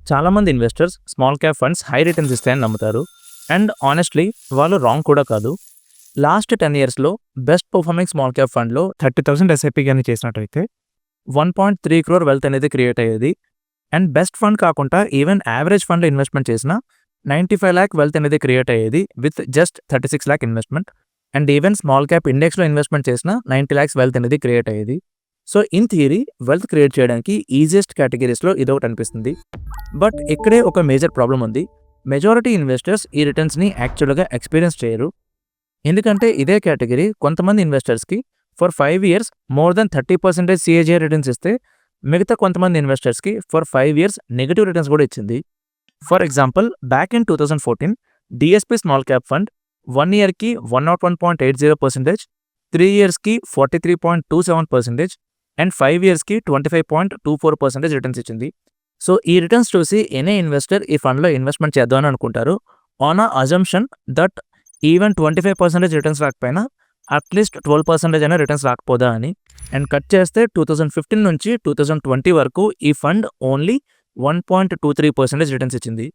చాలామంది investors small cap funds high returns ఇస్తాయని నమ్ముతారు. అండ్ ఆనెస్ట్‌లీ వాళ్ళు రాంగ్ కూడా కాదు. లాస్ట్ 10 ఇయర్స్‌లో బెస్ట్ పర్ఫార్మింగ్ స్మాల్ క్యాప్ ఫండ్‌లో 30,000 ఎస్ఐపి గాని చేసినట్టయితే 1.3 క్రోర్ వెల్త్ అనేది క్రియేట్ అయ్యేది. అండ్ బెస్ట్ ఫండ్ కాకుండా ఈవెన్ యావరేజ్ ఫండ్‌లో ఇన్వెస్ట్‌మెంట్ చేసినా 95 లాక్ వెల్త్ అనేది క్రియేట్ అయ్యేది with just 36 lakh investment. And even small cap ఇండెక్స్‌లో ఇన్వెస్ట్‌మెంట్ చేసినా 90 లాక్స్ వెల్త్ అనేది క్రియేట్ అయ్యేది. So in theory wealth create చేయడానికి ఈజియెస్ట్ కేటగిరీస్‌లో ఇదొకటి అనిపిస్తుంది. బట్ ఇక్కడే ఒక మేజర్ ప్రాబ్లమ్ ఉంది. మెజారిటీ ఇన్వెస్టర్స్ ఈ రిటర్న్స్‌ని యాక్చువల్‌గా ఎక్స్‌పీరియన్స్ చేయరు. ఎందుకంటే ఇదే కేటగిరీ కొంతమంది ఇన్వెస్టర్స్‌కి for 5 years more than 30% CAGR returns ఇస్తే, మిగతా కొంతమంది ఇన్వెస్టర్స్‌కి ఫర్ 5 ఇయర్స్ నెగెటివ్ రిటర్న్స్ కూడా ఇచ్చింది. For example back in 2014 DSP small cap fund 1 ఇయర్‌కి 101.80%, 3 ఇయర్స్‌కి 43.27% అండ్ 5 ఇయర్స్‌కి 25.24% రిటర్న్స్ ఇచ్చింది. సో ఈ రిటర్న్స్ చూసి ఎనీ ఇన్వెస్టర్ ఈ ఫండ్‌లో ఇన్వెస్ట్‌మెంట్ చేద్దామని అనుకుంటారు. On assumption that even 25% returns రాకపోయినా అట్లీస్ట్ 12% అయినా రిటర్న్స్ రాకపోదా అని. అండ్ కట్ చేస్తే 2015 నుంచి 2020 వరకు ఈ ఫండ్ ఓన్లీ 1.23% రిటర్న్స్ ఇచ్చింది.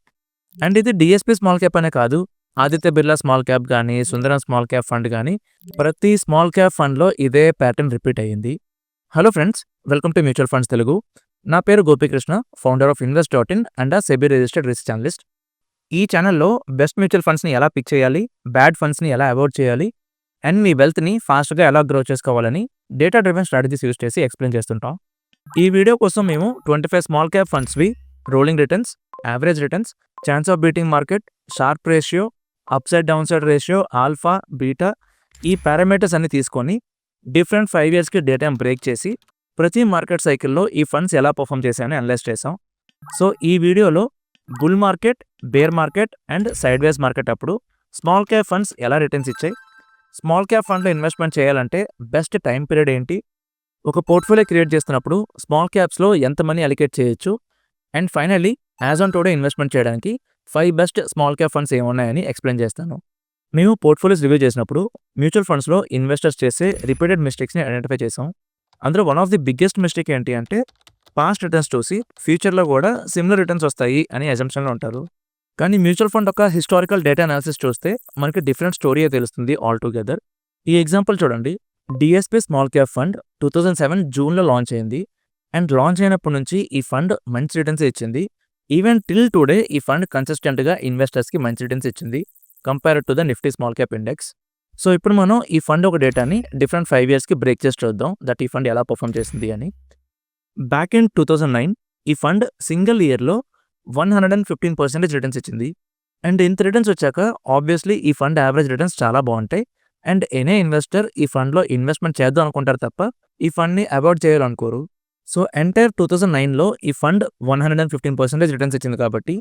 అండ్ ఇది డిఎస్పీ స్మాల్ క్యాప్ అనే కాదు, ఆదిత్య బిర్లా స్మాల్ క్యాప్ కానీ, సుందరం స్మాల్ క్యాప్ ఫండ్ కానీ, ప్రతి స్మాల్ క్యాప్ ఫండ్‌లో ఇదే ప్యాటర్న్ రిపీట్ అయ్యింది. Hello friends, welcome to mutual funds Telugu. నా పేరు Gopikrishna, founder of invest and SEBI registered risk analyst. ఈ ఛానల్లో బెస్ట్ మ్యూచువల్ ఫండ్స్ని ఎలా పిక్ చేయాలి, బ్యాడ్ ఫండ్స్ని ఎలా అవాయిడ్ చేయాలి, అండ్ మీ వెల్త్ని ఫాస్ట్గా ఎలా గ్రో చేసుకోవాలని డేటా డ్రివెన్ స్ట్రాటజీస్ యూస్ చేసి ఎక్స్ప్లెయిన్ చేస్తుంటాం. ఈ వీడియో కోసం మేము 25 స్మాల్ క్యాప్ ఫండ్స్వి rolling returns, average returns, chance of beating market, Sharpe ratio, upside downside ratio, alpha, beta, ఈ పారామీటర్స్ అన్ని తీసుకొని డిఫరెంట్ 5 ఇయర్స్కి డేటాను బ్రేక్ చేసి ప్రతి మార్కెట్ సైకిల్లో ఈ ఫండ్స్ ఎలా పర్ఫామ్ చేశాయని అనలైజ్ చేసాం. సో ఈ వీడియోలో bull market, bear market and sideways market అప్పుడు స్మాల్ క్యాప్ ఫండ్స్ ఎలా రిటర్న్స్ ఇచ్చాయి, స్మాల్ క్యాప్ ఫండ్లో ఇన్వెస్ట్మెంట్ చేయాలంటే బెస్ట్ టైం పీరియడ్ ఏంటి, ఒక పోర్ట్ఫోలియో క్రియేట్ చేస్తున్నప్పుడు స్మాల్ క్యాప్స్లో ఎంత మనీ అలికేట్ చేయొచ్చు, and finally as on today investment చేయడానికి 5 బెస్ట్ స్మాల్ క్యాప్ ఫండ్స్ ఏమున్నాయని ఎక్స్ప్లెయిన్ చేస్తాను. మేము పోర్ట్ఫోలియోస్ రివ్యూ చేసినప్పుడు మ్యూచువల్ ఫండ్స్లో ఇన్వెస్టర్స్ చేసే రిపీటెడ్ మిస్టేక్స్ని ఐడెంటిఫై చేసాం. అందులో one of the biggest mistake ఏంటి అంటే పాస్ట్ రిటర్న్స్ చూసి ఫ్యూచర్లో కూడా సిమిలర్ రిటర్న్స్ వస్తాయి అని అజంప్షన్లో ఉంటారు. కానీ మ్యూచువల్ ఫండ్ ఒక హిస్టారికల్ డేటా అనాలిసిస్ చూస్తే మనకి డిఫరెంట్ స్టోరీయే తెలుస్తుంది ఆల్ టుగెదర్. ఈ ఎగ్జాంపుల్ చూడండి. డిఎస్పీ స్మాల్ క్యాప్ ఫండ్ 2007 జూన్లో లాంచ్ అయింది. అండ్ లాంచ్ అయినప్పటి నుంచి ఈ ఫండ్ మంచి రిటర్న్స్ ఇచ్చింది. ఈవెన్ టిల్ టుడే ఈ ఫండ్ కన్సిస్టెంట్గా ఇన్వెస్టర్స్కి మంచి రిటర్న్స్ ఇచ్చింది compare to the Nifty small cap index. So ఇప్పుడు మనం ఈ ఫండ్ ఒక డేటాని డిఫరెంట్ 5 ఇయర్స్కి బ్రేక్ చేసి చూద్దాం దట్ ఈ ఫండ్ ఎలా పర్ఫామ్ చేసింది అని. బ్యాక్ ఇన్ 2009 ఈ ఫండ్ సింగిల్ ఇయర్లో 115% రిటర్న్స్ ఇచ్చింది. అండ్ ఇంత రిటర్న్స్ వచ్చాక ఆబ్వియస్లీ ఈ ఫండ్ యావరేజ్ రిటర్న్స్ చాలా బాగుంటాయి. అండ్ ఎనీ ఇన్వెస్టర్ ఈ ఫండ్లో ఇన్వెస్ట్మెంట్ చేద్దాం అనుకుంటారు తప్ప ఈ ఫండ్ని అవాయిడ్ చేయాలనుకోరు. సో ఎంటైర్ 2009లో ఈ ఫండ్ 115% రిటర్న్స్ ఇచ్చింది కాబట్టి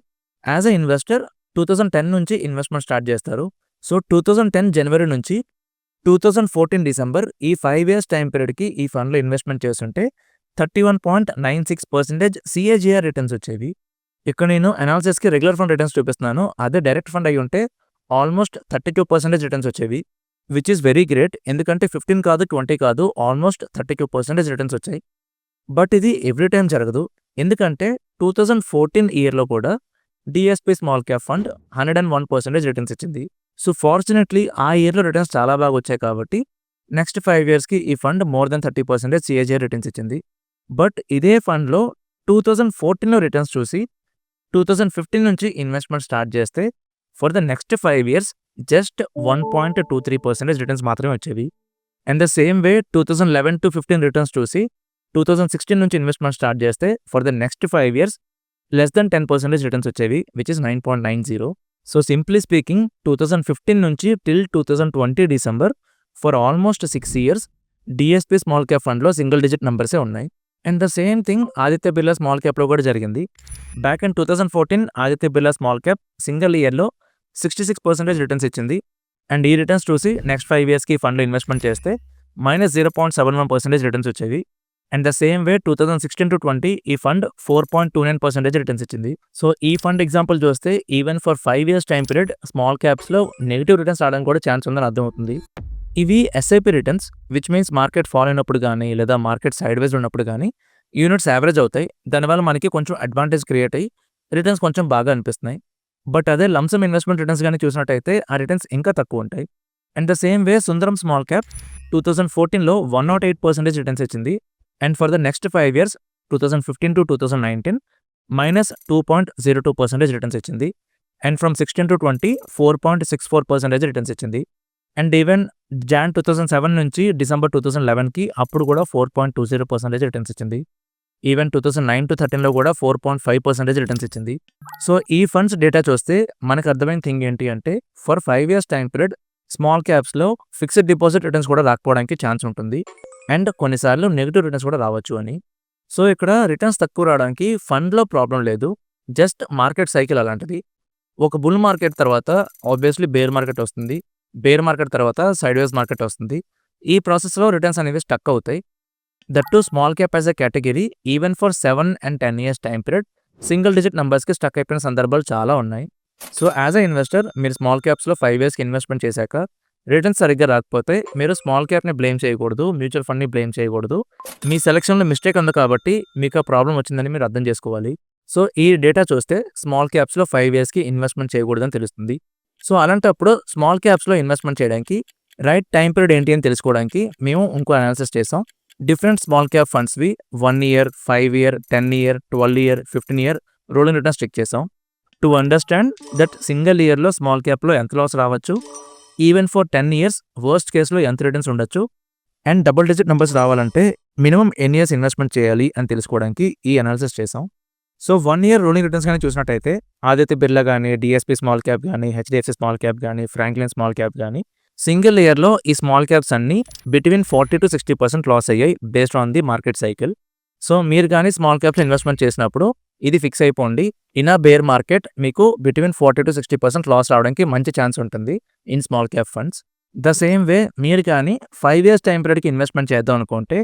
యాజ్ ఎ ఇన్వెస్టర్ 2010 నుంచి ఇన్వెస్ట్మెంట్ స్టార్ట్ చేస్తారు. సో 2010 జనవరి నుంచి 2014 డిసెంబర్ ఈ 5 ఇయర్స్ టైం పీరియడ్కి ఈ ఫండ్లో ఇన్వెస్ట్మెంట్ చేస్తుంటే 31.96% సిఏజీఆర్ రిటర్న్స్ వచ్చేవి. ఇక్కడ నేను అనాలిసిస్కి రెగ్యులర్ ఫండ్ రిటర్న్స్ చూపిస్తున్నాను. అదే డైరెక్ట్ ఫండ్ అయి ఉంటే ఆల్మోస్ట్ 32% రిటర్న్స్ వచ్చేవి, విచ్ ఈస్ వెరీ గ్రేట్. ఎందుకంటే 15 కాదు, 20 కాదు, ఆల్మోస్ట్ 32% రిటర్న్స్ వచ్చాయి. బట్ ఇది ఎవ్రీ టైం జరగదు. ఎందుకంటే 2014 ఇయర్లో కూడా DSP small cap fund 101% returns ఇచ్చింది. సో ఫార్చునేట్లీ ఆ ఇయర్లో రిటర్న్స్ చాలా బాగా వచ్చాయి కాబట్టి నెక్స్ట్ 5 ఇయర్స్కి ఈ fund more than 30% CAGR returns ఇచ్చింది. బట్ ఇదే ఫండ్లో 2014లో రిటర్న్స్ చూసి 2015 నుంచి ఇన్వెస్ట్మెంట్ స్టార్ట్ చేస్తే for the next 5 years just 1.23% returns మాత్రమే వచ్చేవి. And the same way 2011 to 15 returns చూసి 2016 నుంచి ఇన్వెస్ట్మెంట్ స్టార్ట్ చేస్తే for the next 5 years less than 10% returns వచ్చేవి, which is 9.90. So simply speaking 2015 నుంచి till 2020 December for almost 6 years DSP small cap ఫండ్లో single digit నెంబర్సే ఉన్నాయి. And the same thing Aditya Birla small క్యాప్లో కూడా జరిగింది. Back in 2014 Aditya Birla small cap single ఇయర్లో 66% returns ఇచ్చింది. అండ్ ఈ రిటర్న్స్ చూసి నెక్స్ట్ 5 ఇయర్స్కి ఈ ఫండ్లో ఇన్వెస్ట్మెంట్ చేస్తే -0.71% రిటర్న్స్ వచ్చేవి. And the same way 2016 to 20 ఈ ఫండ్ 4.29% రిటర్న్స్ ఇచ్చింది. సో ఈ ఫండ్ ఎగ్జాంపుల్ చూస్తే even for 5 years time period small క్యాప్స్లో నెగిటివ్ రిటర్న్స్ రావడానికి కూడా ఛాన్స్ ఉందని అర్థమవుతుంది. ఇవి SIP returns, which means market fall అయినప్పుడు కానీ లేదా మార్కెట్ సైడ్ వేస్ ఉన్నప్పుడు కానీ యూనిట్స్ యావరేజ్ అవుతాయి. దానివల్ల మనకి కొంచెం అడ్వాంటేజ్ క్రియేట్ అయ్యి రిటర్న్స్ కొంచెం బాగా అనిపిస్తున్నాయి. బట్ అదే లంప్ సమ్ ఇన్వెస్ట్‌మెంట్ రిటర్న్స్ గాని చూసినట్టయితే ఆ రిటర్న్స్ ఇంకా తక్కువుంటాయి. And the same way Sundaram small cap 2014లో 108% రిటర్న్స్ ఇచ్చింది. And for the next 5 years 2015-2019 -2.02% returns ఇచ్చింది. అండ్ ఫ్రమ్ 16-20 4.64% రిటర్న్స్ ఇచ్చింది. అండ్ ఈవెన్ జాన్ 2007 నుంచి డిసెంబర్ 2011కి అప్పుడు కూడా 4.20% రిటర్న్స్ ఇచ్చింది. ఈవెన్ 2009-13లో కూడా 4.5% రిటర్న్స్ ఇచ్చింది. సో ఈ ఫండ్స్ డేటా చూస్తే మనకు అర్థమైన థింగ్ ఏంటి అంటే for 5 years time period small క్యాప్స్‌లో ఫిక్స్డ్ డిపాజిట్ రిటర్న్స్ కూడా రాకపోవడానికి ఛాన్స్ ఉంటుంది. అండ్ కొన్నిసార్లు నెగెటివ్ రిటర్న్స్ కూడా రావచ్చు అని. సో ఇక్కడ రిటర్న్స్ తక్కువ రావడానికి ఫండ్‌లో ప్రాబ్లమ్ లేదు. జస్ట్ మార్కెట్ సైకిల్ అలాంటిది. ఒక బుల్ మార్కెట్ తర్వాత ఆబ్వియస్‌లీ బేర్ మార్కెట్ వస్తుంది. బేర్ మార్కెట్ తర్వాత సైడ్‌వేస్ మార్కెట్ వస్తుంది. ఈ ప్రాసెస్‌లో రిటర్న్స్ అనేవి స్టక్ అవుతాయి. That too small cap as a category even for 7 and 10 years time period single digit నంబర్స్‌కి స్టక్ అయిపోయిన సందర్భాలు చాలా ఉన్నాయి. సో యాస్ ఎ ఇన్వెస్టర్ మీరు స్మాల్ క్యాప్స్‌లో 5 ఇయర్స్‌కి ఇన్వెస్ట్‌మెంట్ చేశాక రిటర్న్స్ సరిగ్గా రాకపోతే మీరు స్మాల్ క్యాప్‌ని బ్లేమ్ చేయకూడదు. మ్యూచువల్ ఫండ్‌ని బ్లేమ్ చేయకూడదు. మీ సెలక్షన్‌లో మిస్టేక్ ఉంది కాబట్టి మీకు ఆ ప్రాబ్లమ్ వచ్చిందని మీరు అర్థం చేసుకోవాలి. సో ఈ డేటా చూస్తే స్మాల్ క్యాప్స్‌లో 5 ఇయర్స్‌కి ఇన్వెస్ట్‌మెంట్ చేయకూడదని తెలుస్తుంది. సో అలాంటప్పుడు స్మాల్ క్యాప్స్‌లో ఇన్వెస్ట్‌మెంట్ చేయడానికి రైట్ టైమ్ పీరియడ్ ఏంటి అని తెలుసుకోవడానికి మేము ఇంకో అనాలిసిస్ చేసాం. డిఫరెంట్ స్మాల్ క్యాప్ ఫండ్స్‌వి 1 year, 5 year, 10 year, 12 year, 15 year rolling returns check చేసాం. టు అండర్‌స్టాండ్ దట్ సింగిల్ ఇయర్‌లో స్మాల్ క్యాప్‌లో ఎంత లాస్ రావచ్చు, ఈవెన్ ఫర్ 10 ఇయర్స్ వర్స్ట్ కేస్‌లో ఎంత రిటర్న్స్ ఉండొచ్చు, అండ్ డబుల్ డిజిట్ నంబర్స్ రావాలంటే మినిమమ్ ఎన్ని ఇయర్స్ ఇన్వెస్ట్‌మెంట్ చేయాలి అని తెలుసుకోవడానికి ఈ అనాలిసిస్ చేసాం. సో 1 ఇయర్ రోలింగ్ రిటర్న్స్ గాని చూసినట్టయితే ఆదిత్య బిర్లా గాని, డీఎస్‌పీ స్మాల్ క్యాప్ గాని, హెచ్‌డీఎఫ్‌సీ స్మాల్ క్యాప్ గాని, ఫ్రాంక్లిన్ స్మాల్ క్యాప్ గాని సింగిల్ ఇయర్‌లో ఈ స్మాల్ క్యాప్స్ అన్నీ బిట్వీన్ 40-60% లాస్ అయ్యాయి based on the market cycle. So మీరు గాని స్మాల్ క్యాప్స్‌లో ఇన్వెస్ట్‌మెంట్ చేసినప్పుడు ఇది ఫిక్స్ అయిపోండి. ఇన్ అ బేర్ మార్కెట్ మీకు బిట్వీన్ 40-60% లాస్ రావడానికి మంచి ఛాన్స్ ఉంటుంది in small cap funds. The same వే మీరు కానీ 5 ఇయర్స్ టైమ్ పీరియడ్‌కి ఇన్వెస్ట్‌మెంట్ చేద్దాం అనుకుంటే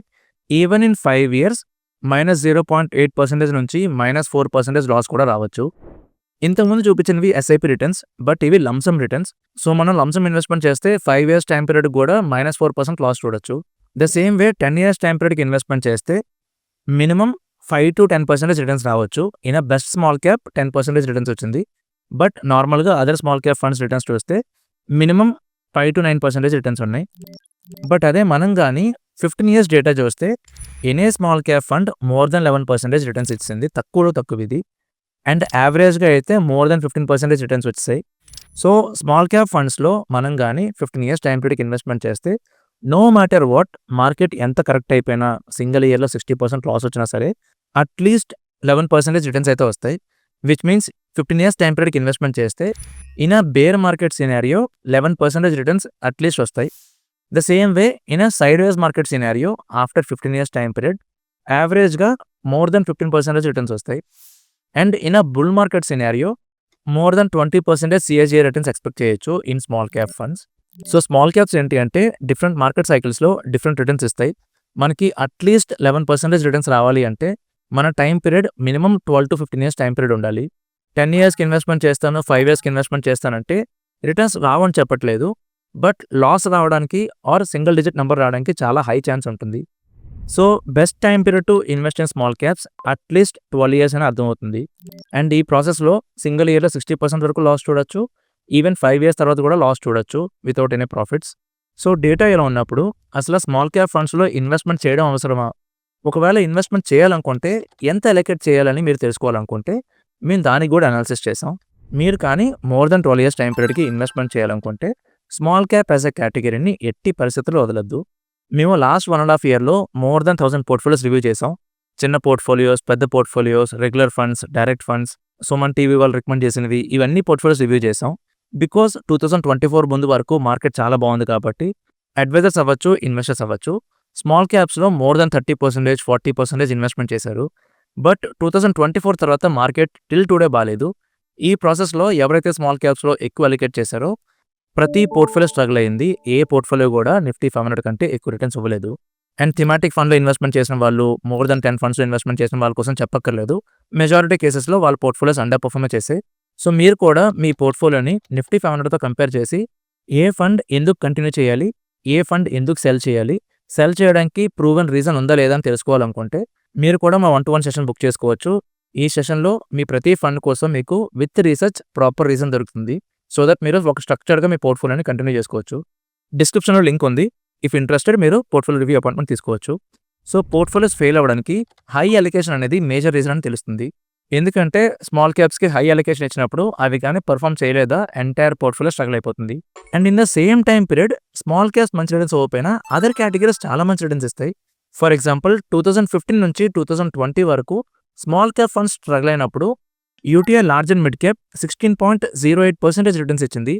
ఈవెన్ ఇన్ 5 ఇయర్స్ -0.8% నుంచి -4% లాస్ కూడా రావచ్చు. ఇంతకుముందు చూపించినవి ఎస్ఐపి రిటర్న్స్. బట్ ఇవి లంప్ సమ్ రిటర్న్స్. సో మనం లంప్ సమ్ ఇన్వెస్ట్‌మెంట్ చేస్తే 5 ఇయర్స్ టైమ్ పీరియడ్ కూడా -4% లాస్ చూడొచ్చు. The same way 10 years time పీరియడ్‌కి ఇన్వెస్ట్‌మెంట్ చేస్తే మినిమమ్ 5-10% రిటర్న్స్ రావచ్చు. In a best small cap 10% returns వచ్చింది. బట్ నార్మల్‌గా other small cap funds returns చూస్తే మినిమమ్ 5-9% రిటర్న్స్ ఉన్నాయి. బట్ అదే మనం గాని 15 ఇయర్స్ డేటా చూస్తే any small cap fund more then 11% returns ఇచ్చింది. తక్కువలో తక్కువ ఇది. అండ్ యావరేజ్‌గా అయితే మోర్ దెన్ 15% రిటర్న్స్ వచ్చేసాయి. సో స్మాల్ క్యాప్ ఫండ్స్‌లో మనం గాని 15 ఇయర్స్ టైమ్ పీరియడ్‌కి ఇన్వెస్ట్‌మెంట్ చేస్తే నో మ్యాటర్ వాట్ మార్కెట్ ఎంత కరెక్ట్ అయిపోయినా సింగిల్ ఇయర్‌లో 60% లాస్ వచ్చినా సరే అట్‌లీస్ట్ 11% రిటర్న్స్ అయితే వస్తాయి. విచ్ మీన్స్ 15 ఇయర్స్ టైమ్ పీరియడ్‌కి ఇన్వెస్ట్‌మెంట్ చేస్తే in a bear market scenario 11% returns at least వస్తాయి. The same way in a sideways market scenario after 15 years time period యావరేజ్‌గా మోర్ దెన్ 15% రిటర్న్స్ వస్తాయి. And in a bull market scenario more than 20% CSG returns expect చేయొచ్చు in small cap funds. So small caps ఏంటి అంటే different market సైకిల్స్‌లో different returns ఇస్తాయి. మనకి at least 11% returns రావాలి అంటే మన time period minimum 12-15 years time period ఉండాలి. 10 ఇయర్స్‌కి ఇన్వెస్ట్‌మెంట్ చేస్తాను, 5 ఇయర్స్‌కి ఇన్వెస్ట్‌మెంట్ చేస్తానంటే రిటర్న్స్ రావని చెప్పట్లేదు. బట్ లాస్ రావడానికి ఆర్ సింగిల్ డిజిట్ నంబర్ రావడానికి చాలా హై ఛాన్స్ ఉంటుంది. So best time period to invest in small caps at least 12 years అని అర్థమవుతుంది. అండ్ ఈ ప్రాసెస్‌లో సింగిల్ ఇయర్‌లో 60% వరకు లాస్ చూడొచ్చు. ఈవెన్ 5 ఇయర్స్ తర్వాత కూడా లాస్ చూడొచ్చు without any profits. So data ఇలా ఉన్నప్పుడు అసలు స్మాల్ క్యాప్ ఫండ్స్‌లో ఇన్వెస్ట్‌మెంట్ చేయడం అవసరమా? ఒకవేళ ఇన్వెస్ట్‌మెంట్ చేయాలనుకుంటే ఎంత అలొకేట్ చేయాలని మీరు తెలుసుకోవాలనుకుంటే మేము దానికి కూడా అనాలిసిస్ చేసాం. మీరు కానీ మోర్ దెన్ 12 ఇయర్స్ టైమ్ పీరియడ్‌కి ఇన్వెస్ట్‌మెంట్ చేయాలనుకుంటే స్మాల్ క్యాప్ యాస్ ఎ కేటగిరీని ఎట్టి పరిస్థితుల్లో వదలొద్దు. మేము లాస్ట్ 1.5 ఇయర్‌లో మోర్ దెన్ 1000 పోర్ట్‌ఫోలియోస్ రివ్యూ చేసాం. చిన్న పోర్ట్‌ఫోలియోస్, పెద్ద portfolios, regular funds, direct funds, Suman TV వాళ్ళు రికమెండ్ చేసినవి ఇవన్నీ పోర్ట్‌ఫోలియోస్ రివ్యూ చేసాం. బికాజ్ 2024 ముందు వరకు మార్కెట్ చాలా బాగుంది కాబట్టి అడ్వైజర్స్ అవ్వచ్చు, ఇన్వెస్టర్స్ అవ్వచ్చు. స్మాల్ క్యాప్స్‌లో మోర్ దెన్ 30%, 40% ఇన్వెస్ట్‌మెంట్ చేశారు. బట్ 2024 తర్వాత మార్కెట్ టిల్ టుడే బాలేదు. ఈ ప్రాసెస్‌లో ఎవరైతే స్మాల్ క్యాప్స్‌లో ఎక్కువ అలొకేట్ చేశారో ప్రతి పోర్ట్‌ఫోలియో స్ట్రగుల్ అయింది. ఏ పోర్ట్‌ఫోలియో కూడా నిఫ్టీ 500 కంటే ఎక్కువ రిటర్న్స్ ఇవ్వలేదు. అండ్ థీమాటిక్ ఫండ్‌లో ఇన్వెస్ట్‌మెంట్ చేసిన వాళ్ళు, మోర్ దెన్ 10 ఫండ్స్‌లో ఇన్వెస్ట్‌మెంట్ చేసిన వాళ్ళ కోసం చెప్పక్కర్లేదు. మెజారిటీ కేసెస్‌లో వాళ్ళ పోర్ట్‌ఫోలియోస్ అండర్ పర్ఫార్మే చేసాయి. సో మీరు కూడా మీ పోర్ట్‌ఫోలియోని నిఫ్టీ 500తో కంపేర్ చేసి ఏ ఫండ్ ఎందుకు కంటిన్యూ చేయాలి? ఏ ఫండ్ ఎందుకు సెల్ చేయాలి? సెల్ చేయడానికి ప్రూవెన్ రీజన్ ఉందా లేదా అని తెలుసుకోవాలనుకుంటే మీరు కూడా మా 1-to-1 సెషన్ బుక్ చేసుకోవచ్చు. ఈ సెషన్‌లో మీ ప్రతి ఫండ్ కోసం మీకు విత్ రీసెర్చ్ ప్రాపర్ రీజన్ దొరుకుతుంది. సో దట్ మీరు ఒక స్ట్రక్చర్డ్‌గా మీ పోర్ట్‌ఫోలియోని కంటిన్యూ చేసుకోవచ్చు. డిస్క్రిప్షన్‌లో లింక్ ఉంది. ఇఫ్ ఇంట్రెస్టెడ్ మీరు పోర్ట్‌ఫోలియో రివ్యూ అపాయింట్‌మెంట్ తీసుకోవచ్చు. సో పోర్ట్‌ఫోలియోస్ ఫెయిల్ అవ్వడానికి హై అలోకేషన్ అనేది మేజర్ రీజన్ అని తెలుస్తుంది. ఎందుకంటే స్మాల్ క్యాప్స్‌కి హై అలోకేషన్ ఇచ్చినప్పుడు అవి గాని పెర్ఫార్మ్ చేయలేదా ఎంటైర్ పోర్ట్‌ఫోలియో స్ట్రగుల్ అయిపోతుంది. And in the same time period small caps మంచి రిటర్న్స్ ఇవ్వకపోయినా అదర్ కేటగిరీస్ చాలా మంచి రిటర్న్స్ ఇస్తాయి. ఫర్ ఎగ్జాంపుల్ 2015 నుంచి 2020 వరకు స్మాల్ క్యాప్ ఫండ్స్ స్ట్రగుల్ అయినప్పుడు UTI large and mid cap 16.08% returns ఇచ్చింది.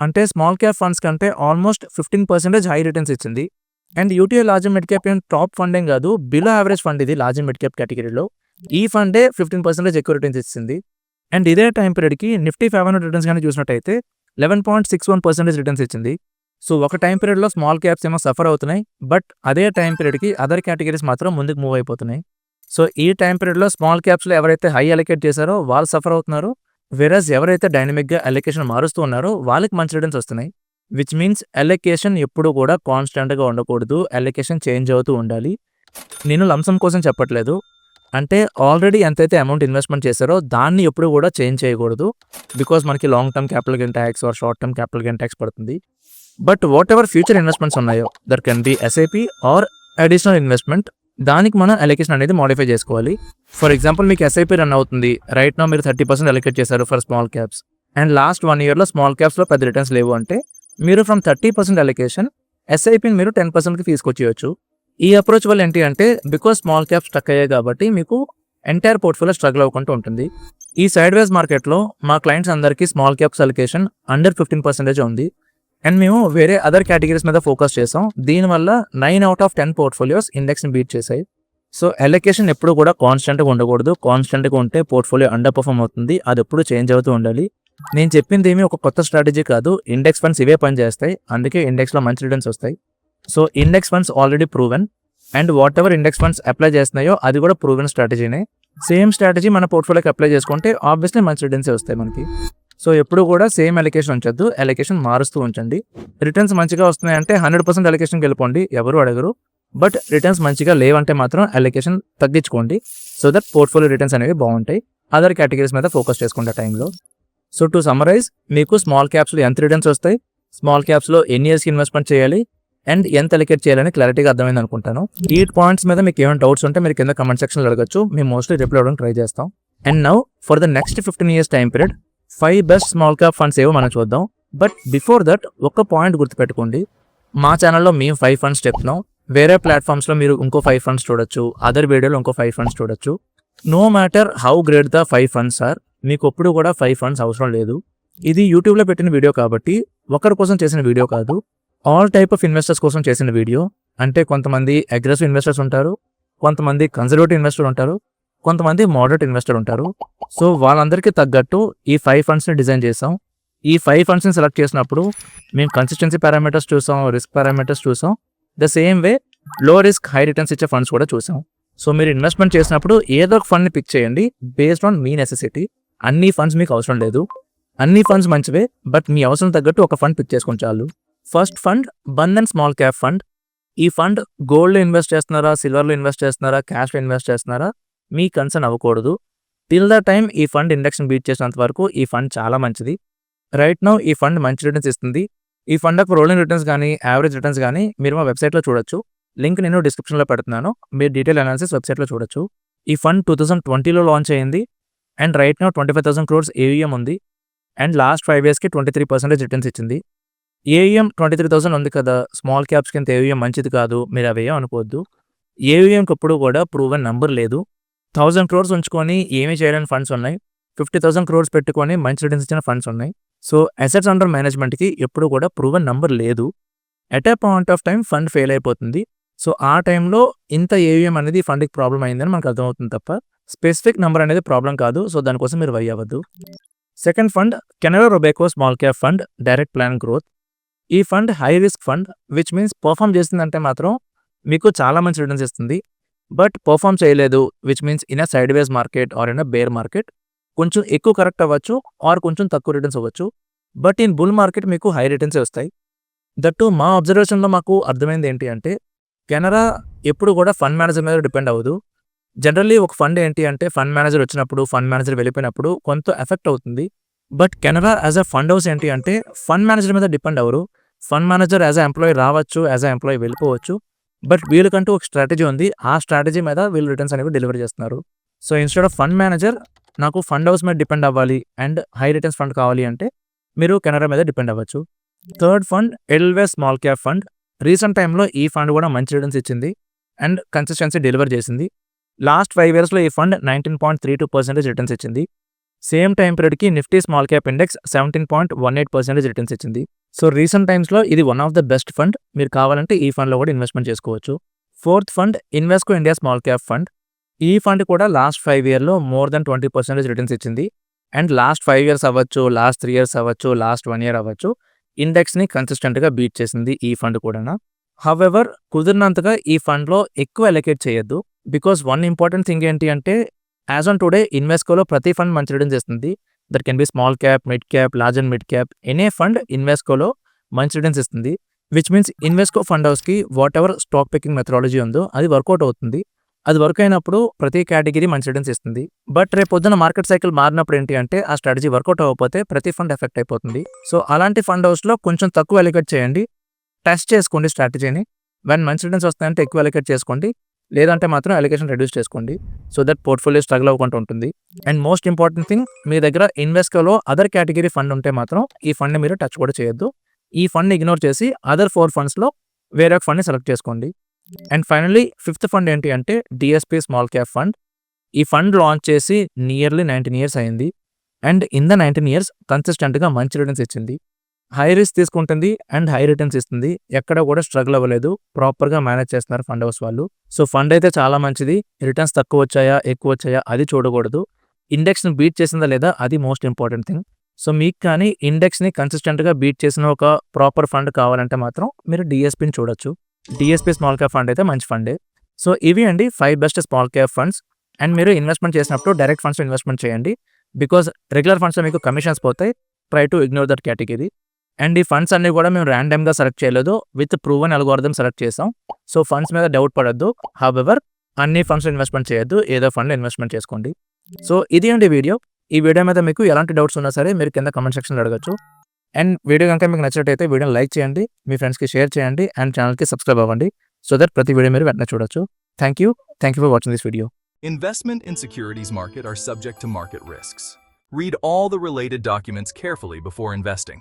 అంటే స్మాల్ క్యాప్ ఫండ్స్ కంటే ఆల్మోస్ట్ 15% హై రిటర్న్స్ ఇచ్చింది. And UTI large and mid cap ఏం టాప్ ఫండ్ ఏం కాదు, బిలో యావరేజ్ ఫండ్ ఇది లార్జ్ అండ్ మిడ్ క్యాప్ కేటగిరీలో. ఈ ఫండే 15% ఎక్కువ రిటర్న్స్ ఇచ్చింది. అండ్ ఇదే టైం పీరియడ్కి నిఫ్టీ 500 రిటర్న్స్ కానీ చూసినట్టయితే 11.61% రిటర్న్స్ ఇచ్చింది. సో ఒక టైం పీరియడ్లో స్మాల్ క్యాప్స్ ఏమో సఫర్ అవుతున్నాయి, బట్ అదే టైం పీరియడ్కి అదర్ కేటగిరీస్ మాత్రం ముందుకు మూవ్ అయిపోతున్నాయి. సో ఈ టైం పీరియడ్లో స్మాల్ క్యాప్స్లో ఎవరైతే హై అలొకేట్ చేశారో వాళ్ళు సఫర్ అవుతున్నారు, వెరస్ ఎవరైతే డైనమిక్గా అలొకేషన్ మారుస్తూ ఉన్నారో వాళ్ళకి మంచి రిటర్న్స్ వస్తున్నాయి. విచ్ మీన్స్ అలొకేషన్ ఎప్పుడు కూడా కాన్స్టెంట్గా ఉండకూడదు, అలొకేషన్ చేంజ్ అవుతూ ఉండాలి. నేను లంసమ్ కోసం చెప్పట్లేదు, అంటే ఆల్రెడీ ఎంతైతే అమౌంట్ ఇన్వెస్ట్మెంట్ చేశారో దాన్ని ఎప్పుడు కూడా చేంజ్ చేయకూడదు. బికాస్ మనకి long term capital gain tax or short term capital gain tax పడుతుంది. But whatever future investments ఉన్నాయో there can be SIP or additional investment, దానికి మనం అలొకేషన్ అనేది మోడిఫై చేసుకోవాలి. ఫర్ ఎగ్జాంపుల్ మీకు ఎస్ఐపి రన్ అవుతుంది, రైట్ నో మీరు 30% allocate చేశారు for small caps and last 1 ఇయర్లో స్మాల్ క్యాప్స్లో పెద్ద రిటర్న్స్ లేవు అంటే మీరు ఫ్రమ్ 30% అలొకేషన్ ఎస్ఐపిని మీరు 10%కి తీసుకొచ్చేయచ్చు. ఈ అప్రోచ్ వల్ల ఏంటి అంటే బికాస్ స్మాల్ క్యాప్స్ స్టక్ అయ్యాయి కాబట్టి మీకు ఎంటైర్ పోర్ట్ఫోలియో స్ట్రగుల్ అవ్వకుండా ఉంటుంది. ఈ సైడ్ వేస్ మార్కెట్లో మా క్లయింట్స్ అందరికీ స్మాల్ క్యాప్స్ అలొకేషన్ అండర్ 15% ఉంది. అండ్ మేము వేరే అదర్ కేటగిరీస్ మీద ఫోకస్ చేసాం. దీనివల్ల 9 out of 10 పోర్ట్ఫోలియోస్ ఇండెక్స్ని బీట్ చేశాయి. సో అలొకేషన్ ఎప్పుడు కూడా కాన్స్టెంట్గా ఉండకూడదు. కాన్స్టెంట్గా ఉంటే పోర్ట్ఫోలియో అండర్ పర్ఫార్మ్ అవుతుంది. అది ఎప్పుడు చేంజ్ అవుతూ ఉండాలి. నేను చెప్పింది ఏమి ఒక కొత్త స్ట్రాటజీ కాదు, ఇండెక్స్ ఫండ్స్ ఇవే పని చేస్తాయి, అందుకే ఇండెక్స్లో మంచి రిటర్న్స్ వస్తాయి. So index funds already proven and whatever index funds apply చేస్తున్నాయో అది కూడా ప్రూవెన్ స్ట్రాటజీనే. సేమ్ స్ట్రాటజీ మన పోర్ట్ఫోలియోకి అప్లై చేసుకుంటే ఆబ్వియస్లీ మంచి రిటర్న్స్ వస్తాయి మనకి. సో ఎప్పుడు కూడా సేమ్ అలొకేషన్ ఉంచొద్దు, అలొకేషన్ మారుస్తూ ఉంచండి. రిటర్న్స్ మంచిగా వస్తున్నాయంటే 100% అలొకేషన్కి వెళ్ళిపోండి, ఎవరు అడగరు. బట్ రిటర్న్స్ మంచిగా లేవంటే మాత్రం అలొకేషన్ తగ్గించుకోండి. సో దట్ పోర్ట్ఫోలియో రిటర్న్స్ అనేవి బాగుంటాయి. అదర్ కేటగిరీస్ మీద ఫోకస్ చేసుకుంటే టైంలో. సో టు సమ్మరైజ్, మీకు స్మాల్ క్యాప్స్లో ఎంత రిటర్న్స్ వస్తాయి, స్మాల్ క్యాప్స్లో ఎన్ని ఇయర్స్కి ఇన్వెస్ట్మెంట్ చేయాలి అండ్ ఎంత అలొకేట్ చేయాలని క్లారిటీగా అర్థమైంది అనుకుంటాను. ఈ పాయింట్స్ మీద మీకు ఏమైనా డౌట్స్ ఉంటే మీరు కింద కమెంట్ సెక్షన్లో అడగచ్చు, మేము మోస్ట్లీ రిప్లై అవ్వడానికి ట్రై చేస్తాం. And now for the next 15 years time period 5 best small cap funds ఏవో మనం చూద్దాం. బట్ బిఫోర్ దట్ ఒక పాయింట్ గుర్తుపెట్టుకోండి, మా ఛానల్లో మేము 5 ఫండ్స్ చెప్తున్నాం, వేరే ప్లాట్ఫామ్స్లో మీరు ఇంకో 5 ఫండ్స్ చూడొచ్చు, అదర్ వీడియోలో ఇంకో 5 ఫండ్స్ చూడొచ్చు. No matter how great the 5 funds are, మీకు ఎప్పుడు కూడా 5 ఫండ్స్ అవసరం లేదు. ఇది యూట్యూబ్లో పెట్టిన వీడియో కాబట్టి ఒకరి కోసం చేసిన వీడియో కాదు, ఆల్ టైప్ ఆఫ్ ఇన్వెస్టర్స్ కోసం చేసిన వీడియో. అంటే కొంతమంది అగ్రెసివ్ ఇన్వెస్టర్స్ ఉంటారు, కొంతమంది కన్జర్వేటివ్ ఇన్వెస్టర్ ఉంటారు, కొంతమంది మోడరేట్ ఇన్వెస్టర్ ఉంటారు. సో వాళ్ళందరికీ తగ్గట్టు ఈ 5 ఫండ్స్ని డిజైన్ చేసాం. ఈ 5 ఫండ్స్ని సెలెక్ట్ చేసినప్పుడు మేము కన్సిస్టెన్సీ పారామీటర్స్ చూసాం, రిస్క్ పారామీటర్స్ చూసాం, ద సేమ్ వే లో రిస్క్ హై రిటర్న్స్ ఇచ్చే ఫండ్స్ కూడా చూసాం. సో మీరు ఇన్వెస్ట్మెంట్ చేసినప్పుడు ఏదో ఒక ఫండ్ని పిక్ చేయండి బేస్డ్ ఆన్ మీ నెసెసిటీ. అన్ని ఫండ్స్ మీకు అవసరం లేదు, అన్ని ఫండ్స్ మంచివే, బట్ మీ అవసరం తగ్గట్టు ఒక ఫండ్ పిక్ చేసుకొని చాలు. First fund Bandhan small cap fund. ఈ ఫండ్ గోల్డ్లో ఇన్వెస్ట్ చేస్తున్నారా, సిల్వర్లో ఇన్వెస్ట్ చేస్తున్నారా, క్యాష్లో ఇన్వెస్ట్ చేస్తున్నారా మీ కన్సర్న్ అవ్వకూడదు. టిల్ ద టైమ్ ఈ ఫండ్ ఇండెక్స్ని బీట్ చేసినంత వరకు ఈ ఫండ్ చాలా మంచిది. రైట్ నౌ ఈ ఫండ్ మంచి రిటర్న్స్ ఇస్తుంది. ఈ ఫండ్ యొక్క రోలింగ్ రిటర్న్స్ కానీ యావరేజ్ రిటర్న్స్ కానీ మీరు మా వెబ్సైట్లో చూడొచ్చు. లింక్ నేను డిస్క్రిప్షన్లో పెడుతున్నాను, మీరు డీటెయిల్ అనాలిసిస్ వెబ్సైట్లో చూడొచ్చు. ఈ ఫండ్ 2020లో లాంచ్ అయ్యింది and right now 25,000 crores AUM ఉంది అండ్ లాస్ట్ 5 yearsకి 23% రిటర్న్స్ ఇచ్చింది. ఏయుఎం 23,000 ఉంది కదా, స్మాల్ క్యాప్స్ కింద ఏయుఎం మంచిది కాదు, మీరు అవేం అనుకోవద్దు. ఏయుఎంకి ఎప్పుడు కూడా ప్రూవెన్ నెంబర్ లేదు. 1,000 crores ఉంచుకొని ఏమీ చేయలేని ఫండ్స్ ఉన్నాయి, 50,000 crores పెట్టుకొని మంచి రిటర్న్స్ ఇచ్చిన ఫండ్స్ ఉన్నాయి. సో అసెట్స్ అండర్ మేనేజ్మెంట్కి ఎప్పుడు కూడా ప్రూవెన్ నెంబర్ లేదు. At a point of time fund fail అయిపోతుంది. సో ఆ టైంలో ఇంత ఏయుఎం అనేది ఫండ్కి ప్రాబ్లం అయిందని మనకు అర్థమవుతుంది తప్ప స్పెసిఫిక్ నెంబర్ అనేది ప్రాబ్లం కాదు. సో దానికోసం మీరు వై అవ్వద్దు. Second fund Canara Robeco small cap fund direct plan growth. ఈ fund high risk fund, which means perform చేస్తుందంటే మాత్రం మీకు చాలా మంచి రిటర్న్స్ ఇస్తుంది. బట్ పర్ఫామ్ చేయలేదు, which means in a sideways market or in a bear market కొంచెం ఎక్కువ కరెక్ట్ అవ్వచ్చు ఆర్ కొంచెం తక్కువ రిటర్న్స్ అవ్వచ్చు. బట్ ఇన్ బుల్ మార్కెట్ మీకు హై రిటర్న్స్ వస్తాయి. దట్టు మా అబ్జర్వేషన్లో మాకు అర్థమైంది ఏంటి అంటే కెనరా ఎప్పుడు కూడా ఫండ్ మేనేజర్ మీద డిపెండ్ అవ్వదు. జనరల్లీ ఒక ఫండ్ ఏంటి అంటే ఫండ్ మేనేజర్ వచ్చినప్పుడు, ఫండ్ మేనేజర్ వెళ్ళిపోయినప్పుడు కొంత ఎఫెక్ట్ అవుతుంది. But Canara as a fund house ఏంటి అంటే ఫండ్ మేనేజర్ మీద డిపెండ్ అవ్వరు. Fund manager as a employee రావచ్చు, యాస్ ఎ ఎంప్లాయీ వెళ్ళిపోవచ్చు. బట్ వీళ్ళకంటూ ఒక స్ట్రాటజీ ఉంది. ఆ స్ట్రాటజీ మీద వీళ్ళు రిటర్న్స్ అనేవి డెలివర్ చేస్తున్నారు. So instead of fund manager నాకు ఫండ్ హౌస్ మీద డిపెండ్ అవ్వాలి అండ్ హై రిటర్న్స్ ఫండ్ కావాలి అంటే మీరు కెనరా మీద డిపెండ్ అవ్వచ్చు. Third fund Edelweiss small cap fund. Recent టైమ్‌లో ఈ ఫండ్ కూడా మంచి రిటర్న్స్ ఇచ్చింది అండ్ కన్సిస్టెన్సీ డెలివర్ చేసింది. లాస్ట్ 5 ఇయర్స్‌లో ఈ ఫండ్ 19.32% రిటర్న్స్ ఇచ్చింది. సేమ్ టైమ్ పీరియడ్‌కి Nifty small cap index 17.18% returns ఇచ్చింది. సో రీసెంట్ టైమ్స్‌లో ఇది one of the best fund. మీరు కావాలంటే ఈ ఫండ్‌లో కూడా ఇన్వెస్ట్‌మెంట్ చేసుకోవచ్చు. Fourth fund Invesco India small cap fund. ఈ ఫండ్ కూడా లాస్ట్ 5 ఇయర్‌లో మోర్ దెన్ 20% రిటర్న్స్ ఇచ్చింది. అండ్ లాస్ట్ 5 ఇయర్స్ అవ్వచ్చు, లాస్ట్ 3 ఇయర్స్ అవ్వచ్చు, లాస్ట్ 1 ఇయర్ అవ్వచ్చు. ఇండెక్స్‌ని కన్సిస్టెంట్‌గా బీట్ చేసింది ఈ ఫండ్ కూడానా. హౌవెవర్ కుదిరినంతగా ఈ ఫండ్‌లో ఎక్కువ అలొకేట్ చేయొద్దు. బికాజ్ వన్ ఇంపార్టెంట్ థింగ్ ఏంటి అంటే యాజ్ ఆన్ టుడే ఇన్వెస్కోలో ప్రతి ఫండ్ మంచి రిటర్న్స్ ఇస్తుంది. That can be small cap, mid cap, large and mid cap. Any fund ఇన్వెస్కోలో మంచి రిటర్న్స్ ఇస్తుంది. విచ్ మీన్స్ ఇన్వెస్కో ఫండ్ హౌస్‌కి వాటెవర్ స్టాక్ పికింగ్ మెథడాలజీ ఉందో అది వర్కౌట్ అవుతుంది. అది వర్క్ అయినప్పుడు ప్రతి కేటగిరీ మంచి రిటర్న్స్ ఇస్తుంది. బట్ రేపొద్దున మార్కెట్ సైకిల్ మారినప్పుడు ఏంటి అంటే ఆ స్ట్రాటజీ వర్కౌట్ అవ్వకపోతే ప్రతి ఫండ్ ఎఫెక్ట్ అయిపోతుంది. సో అలాంటి ఫండ్ హౌస్‌లో కొంచెం తక్కువ అలొకేట్ చేయండి. టెస్ట్ చేసుకోండి స్ట్రాటజీని. వెన్ మంచి రిటర్న్స్ వస్తాయంటే ఎక్కువ అలొకేట్ చేసుకోండి. లేదంటే మాత్రం అలొకేషన్ రెడ్యూస్ చేసుకోండి. సో దట్ పోర్ట్‌ఫోలియో స్ట్రగుల్ అవ్వకుండా ఉంటుంది. అండ్ మోస్ట్ ఇంపార్టెంట్ థింగ్ మీ దగ్గర ఇన్వెస్కోలో అదర్ కేటగిరీ ఫండ్ ఉంటే మాత్రం ఈ ఫండ్‌ని మీరు టచ్ కూడా చేయొద్దు. ఈ ఫండ్‌ని ఇగ్నోర్ చేసి అదర్ 4 ఫండ్స్‌లో వేరే ఒక ఫండ్‌ని సెలెక్ట్ చేసుకోండి. అండ్ ఫైనల్లీ ఫిఫ్త్ ఫండ్ ఏంటి అంటే డీఎస్‌పీ స్మాల్ క్యాప్ ఫండ్. ఈ ఫండ్ లాంచ్ చేసి నియర్లీ 19 ఇయర్స్ అయింది. అండ్ ఇన్ ద 19 ఇయర్స్ కన్సిస్టెంట్‌గా మంచి రిటర్న్స్ ఇచ్చింది. హై రిస్క్ తీసుకుంటుంది అండ్ హై రిటర్న్స్ ఇస్తుంది. ఎక్కడ కూడా స్ట్రగుల్ అవ్వలేదు. ప్రాపర్‌గా మేనేజ్ చేస్తున్నారు ఫండ్ హౌస్ వాళ్ళు. సో ఫండ్ అయితే చాలా మంచిది. రిటర్న్స్ తక్కువ వచ్చాయా, ఎక్కువ వచ్చాయా అది చూడకూడదు. ఇండెక్స్‌ని బీట్ చేసిందా లేదా అది మోస్ట్ ఇంపార్టెంట్ థింగ్. సో మీకు కానీ ఇండెక్స్‌ని కన్సిస్టెంట్‌గా బీట్ చేసిన ఒక ప్రాపర్ ఫండ్ కావాలంటే మాత్రం మీరు డీఎస్‌పీని చూడొచ్చు. డీఎస్‌పీ స్మాల్ క్యాప్ ఫండ్ అయితే మంచి ఫండే. సో ఇవి అండి 5 best small cap funds. And మీరు ఇన్వెస్ట్‌మెంట్ చేసినప్పుడు డైరెక్ట్ ఫండ్స్‌లో ఇన్వెస్ట్‌మెంట్ చేయండి. బికాజ్ రెగ్యులర్ ఫండ్స్‌లో మీకు కమిషన్స్ పోతాయి. Try to ignore that category. And ఈ ఫండ్స్ అన్నీ కూడా మేము ర్యాండమ్‌గా సెలెక్ట్ చేయలేదు. విత్ ప్రూవెన్ అల్గోరిథం సెలెక్ట్ చేసాం. సో ఫండ్స్ మీద డౌట్ పడొద్దు. హౌవెవర్ అన్ని ఫండ్స్‌లో ఇన్వెస్ట్‌మెంట్ చేయొద్దు. ఏదో ఫండ్‌లో ఇన్వెస్ట్‌మెంట్ చేసుకోండి. సో ఇది అండి వీడియో. ఈ వీడియో మీద మీకు ఎలాంటి డౌట్స్ ఉన్నా సరే మీరు కింద కామెంట్ సెక్షన్‌లో అడగొచ్చు. అండ్ వీడియో గనుక మీకు నచ్చినట్టయితే వీడియోని లైక్ చేయండి. మీ ఫ్రెండ్స్‌కి షేర్ చేయండి. అండ్ ఛానెల్‌కి సబ్స్క్రైబ్ అవ్వండి. సో దట్ ప్రతి వీడియో మీరు వెంటనే చూడొచ్చు. Thank you. Thank you for watching this video. Investment in securities market are subject to market risks. Read all the related documents carefully before investing.